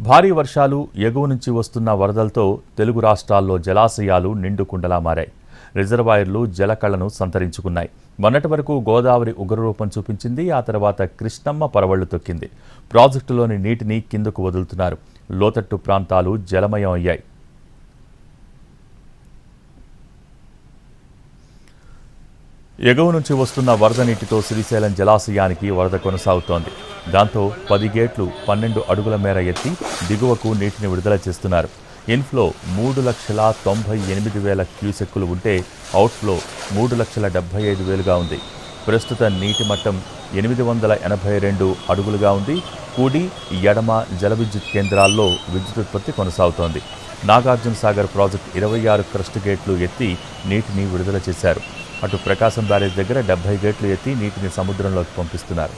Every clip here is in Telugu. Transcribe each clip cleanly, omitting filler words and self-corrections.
భారీ వర్షాలు, ఎగువ నుంచి వస్తున్న వరదలతో తెలుగు రాష్ట్రాల్లో జలాశయాలు నిండుకుండలా మారాయి. రిజర్వాయర్లు జలకళను సంతరించుకున్నాయి. మొన్నటి వరకు గోదావరి ఉగ్రరూపం చూపించింది. ఆ తర్వాత కృష్ణమ్మ పరవళ్లు తొక్కింది. ప్రాజెక్టులోని నీటిని కిందకు వదులుతున్నారు. లోతట్టు ప్రాంతాలు జలమయం అయ్యాయి. ఎగువ నుంచి వస్తున్న వరద నీటితో శ్రీశైలం జలాశయానికి వరద కొనసాగుతోంది. దాంతో 10 గేట్లు 12 అడుగుల మేర ఎత్తి దిగువకు నీటిని విడుదల చేస్తున్నారు. ఇన్ఫ్లో 3,98,000 క్యూసెక్కులు ఉంటే అవుట్ఫ్లో 3,75,000గా ఉంది. ప్రస్తుత నీటి మట్టం 882 అడుగులుగా ఉంది. కుడి, ఎడమ జల విద్యుత్ కేంద్రాల్లో విద్యుత్ ఉత్పత్తి కొనసాగుతోంది. నాగార్జున సాగర్ ప్రాజెక్టు 26 క్రస్ట్ గేట్లు ఎత్తి నీటిని విడుదల చేశారు. అటు ప్రకాశం బ్యారేజ్ దగ్గర 70 గేట్లు ఎత్తి నీటిని సముద్రంలోకి పంపిస్తున్నారు.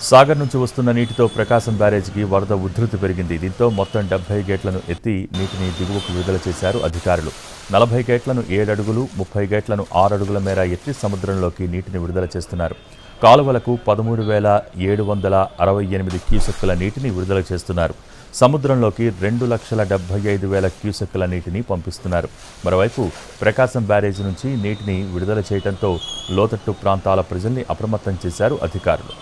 సాగర్ నుంచి వస్తున్న నీటితో ప్రకాశం బ్యారేజ్కి వరద ఉధృతి పెరిగింది. దీంతో మొత్తం 70 గేట్లను ఎత్తి నీటిని దిగువకు విడుదల చేశారు అధికారులు. 40 గేట్లను 7 అడుగులు, 30 గేట్లను 6 అడుగుల మేర ఎత్తి సముద్రంలోకి నీటిని విడుదల చేస్తున్నారు. కాలువలకు 13,768 క్యూసెక్కుల నీటిని విడుదల చేస్తున్నారు. సముద్రంలోకి 2,75,000 క్యూసెక్కుల నీటిని పంపిస్తున్నారు. మరోవైపు ప్రకాశం బ్యారేజీ నుంచి నీటిని విడుదల చేయడంతో లోతట్టు ప్రాంతాల ప్రజల్ని అప్రమత్తం చేశారు అధికారులు.